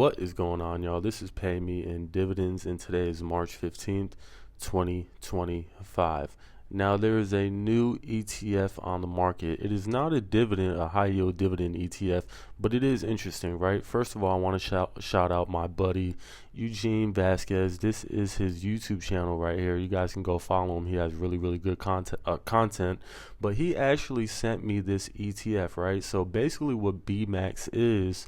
What is going on, y'all? This is Pay Me in Dividends, and today is March 15th, 2025. Now, there is a new ETF on the market. It is not a high yield dividend ETF, but it is interesting, right? First of all, I want to shout out my buddy Eugene Vasquez. This is his YouTube channel right here. You guys can go follow him. He has really good content. But he actually sent me this ETF, right? So basically, what BMAX is,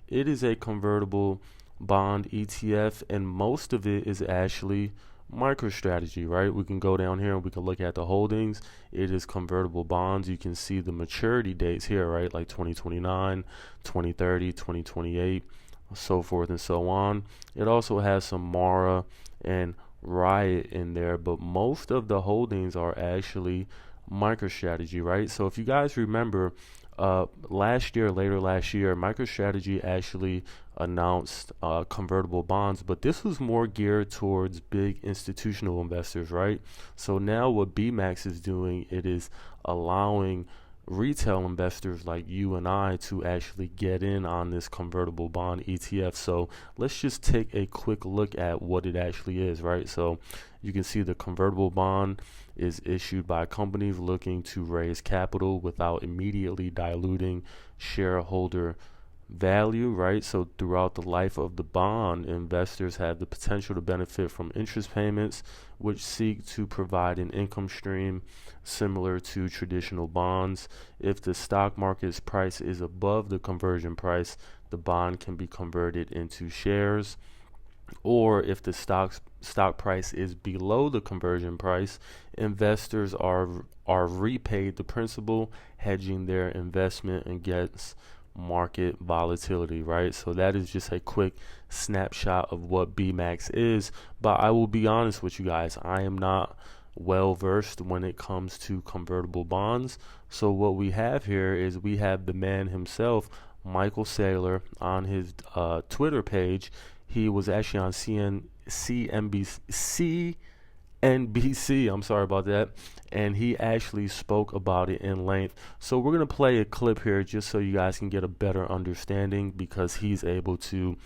it is a convertible bond ETF, and most of it is actually MicroStrategy, right? We can go down here and we can look at the holdings. It is convertible bonds. You can see the maturity dates here, right? Like 2029, 2030, 2028, so forth and so on. It also has some MARA and RIOT in there, but most of the holdings are actually MicroStrategy, right? So if you guys remember, later last year, MicroStrategy actually announced convertible bonds, but this was more geared towards big institutional investors, right? So now what BMAX is doing, it is allowing retail investors like you and I to actually get in on this convertible bond ETF. So let's just take a quick look at what it actually is, right? So you can see the convertible bond is issued by companies looking to raise capital without immediately diluting shareholder value, right? So throughout the life of the bond, investors have the potential to benefit from interest payments, which seek to provide an income stream similar to traditional bonds. If the stock market's price is above the conversion price, the bond can be converted into shares. Or if the stock price is below the conversion price, investors are repaid the principal, hedging their investment against market volatility, right? So that is just a quick snapshot of what BMAX is. But I will be honest with you guys, I am not well versed when it comes to convertible bonds. So what we have here is we have the man himself, Michael Saylor, on his Twitter page. He was actually on CNBC. I'm sorry about that, and he actually spoke about it in length. So we're going to play a clip here just so you guys can get a better understanding, because he's able to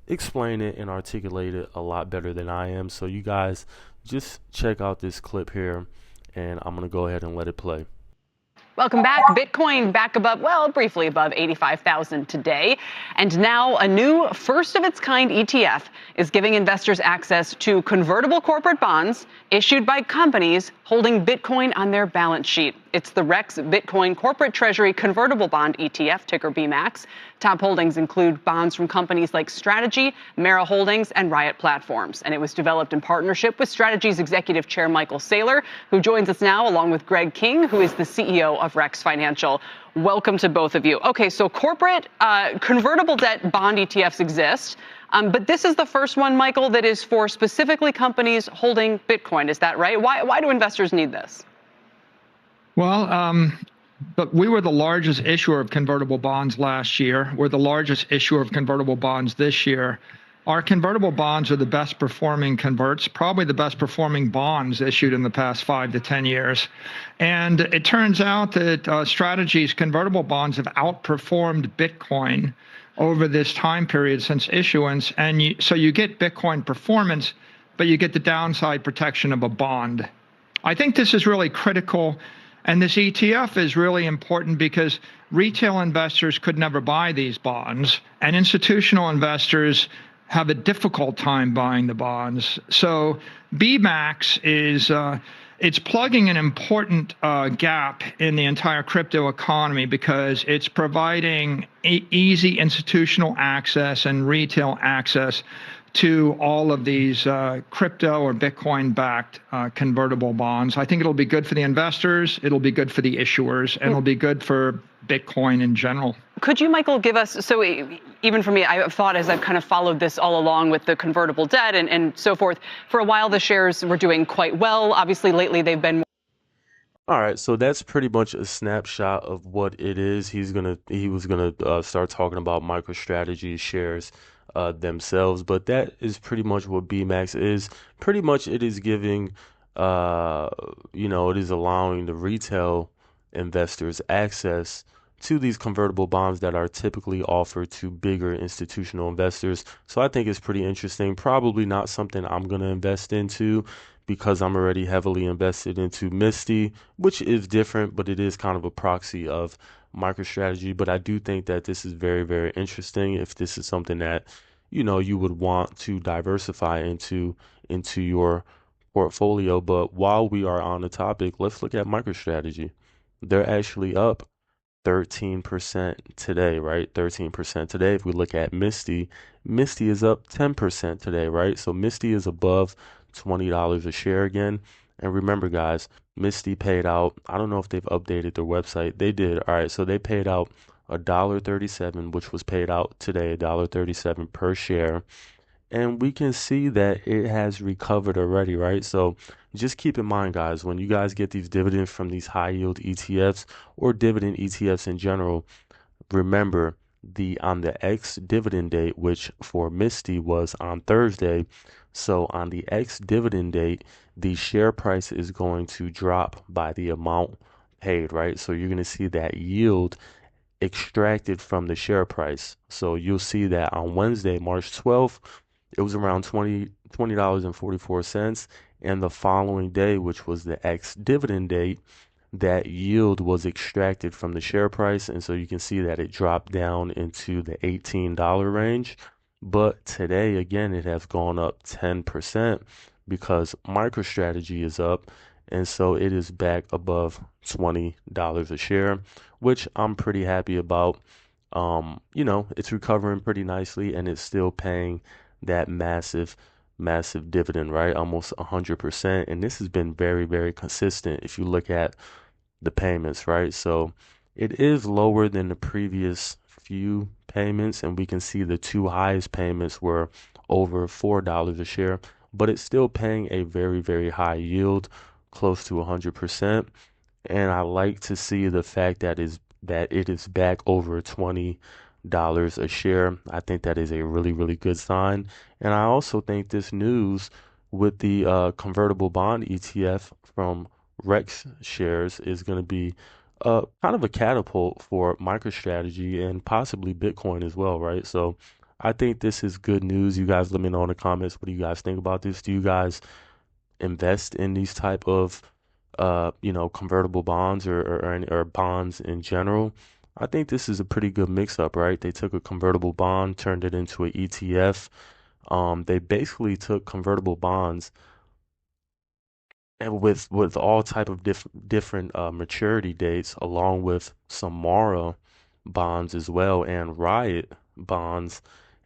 explain it and articulate it a lot better than I am. So you guys just check out this clip here, and I'm going to go ahead and let it play. Welcome back. Bitcoin back above, briefly above 85,000 today. And now a new first of its kind ETF is giving investors access to convertible corporate bonds issued by companies holding Bitcoin on their balance sheet. It's the REX Bitcoin Corporate Treasury Convertible Bond ETF, ticker BMAX. Top holdings include bonds from companies like Strategy, MARA Holdings, and Riot Platforms. And it was developed in partnership with Strategy's executive chair, Michael Saylor, who joins us now, along with Greg King, who is the CEO of REX Financial. Welcome to both of you. Okay, so corporate convertible debt bond ETFs exist, but this is the first one, Michael, that is for specifically companies holding Bitcoin. Is that right? Why do investors need this? Well, but we were the largest issuer of convertible bonds last year. We're the largest issuer of convertible bonds this year. Our convertible bonds are the best performing converts, probably the best performing bonds issued in the past 5 to 10 years. And it turns out that Strategy's convertible bonds have outperformed Bitcoin over this time period since issuance. And so you get Bitcoin performance, but you get the downside protection of a bond. I think this is really critical. And this ETF is really important because retail investors could never buy these bonds, and institutional investors have a difficult time buying the bonds. So BMAX is it's plugging an important gap in the entire crypto economy, because it's providing easy institutional access and retail access to all of these crypto or Bitcoin-backed convertible bonds. I think it'll be good for the investors, it'll be good for the issuers, and it'll be good for Bitcoin in general. Could you, Michael, give us, so even for me, I've thought, as I've kind of followed this all along with the convertible debt and so forth, for a while the shares were doing quite well. Obviously, lately they've been. All right, so that's pretty much a snapshot of what it is. He was gonna start talking about MicroStrategy shares themselves, but that is pretty much what BMAX is. Pretty much it is giving, it is allowing the retail investors access to these convertible bonds that are typically offered to bigger institutional investors. So I think it's pretty interesting. Probably not something I'm going to invest into because I'm already heavily invested into MISTY, which is different, but it is kind of a proxy of MicroStrategy. But I do think that this is very, very interesting if this is something that, you would want to diversify into your portfolio. But while we are on the topic, let's look at MicroStrategy. They're actually up 13% today, right? 13% today. If we look at MISTY, MISTY is up 10% today, right? So MISTY is above $20 a share again. And remember, guys, MISTY paid out, I don't know if they've updated their website. They did. All right. So they paid out $1.37, which was paid out today, $1.37 per share. And we can see that it has recovered already, right? So just keep in mind, guys, when you guys get these dividends from these high yield ETFs or dividend ETFs in general, remember on the ex dividend date, which for MISTY was on Thursday. So on the ex dividend date, the share price is going to drop by the amount paid, right? So you're going to see that yield extracted from the share price. So you'll see that on Wednesday, March 12th, it was around $20.44. And the following day, which was the ex-dividend date, that yield was extracted from the share price. And so you can see that it dropped down into the $18 range. But today, again, it has gone up 10% because MicroStrategy is up. And so it is back above $20 a share, which I'm pretty happy about. It's recovering pretty nicely and it's still paying that massive dividend, right? Almost 100%. And this has been very, very consistent if you look at the payments, right? So it is lower than the previous few payments, and we can see the two highest payments were over $4 a share, but it's still paying a very, very high yield, close to 100%. And I like to see the fact that it is back over $20 a share. I think that is a really, really good sign. And I also think this news with the convertible bond ETF from Rex shares is going to be kind of a catapult for MicroStrategy and possibly Bitcoin as well, right? So I think this is good news. You guys let me know in the comments. What do you guys think about this? Do you guys invest in these type of convertible bonds or bonds in general? I think this is a pretty good mix up, right? They took a convertible bond, turned it into an ETF. They basically took convertible bonds and with all type of different maturity dates, along with some MARA bonds as well and Riot bonds,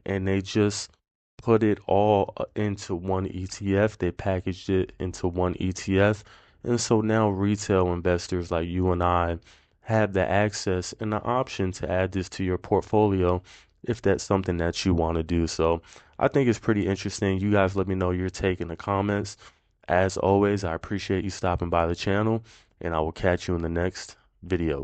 and they just put it all into one ETF. They packaged it into one ETF, and so now retail investors like you and I have the access and the option to add this to your portfolio if that's something that you want to do. So I think it's pretty interesting. You guys let me know your take in the comments. As always, I appreciate you stopping by the channel, and I will catch you in the next video.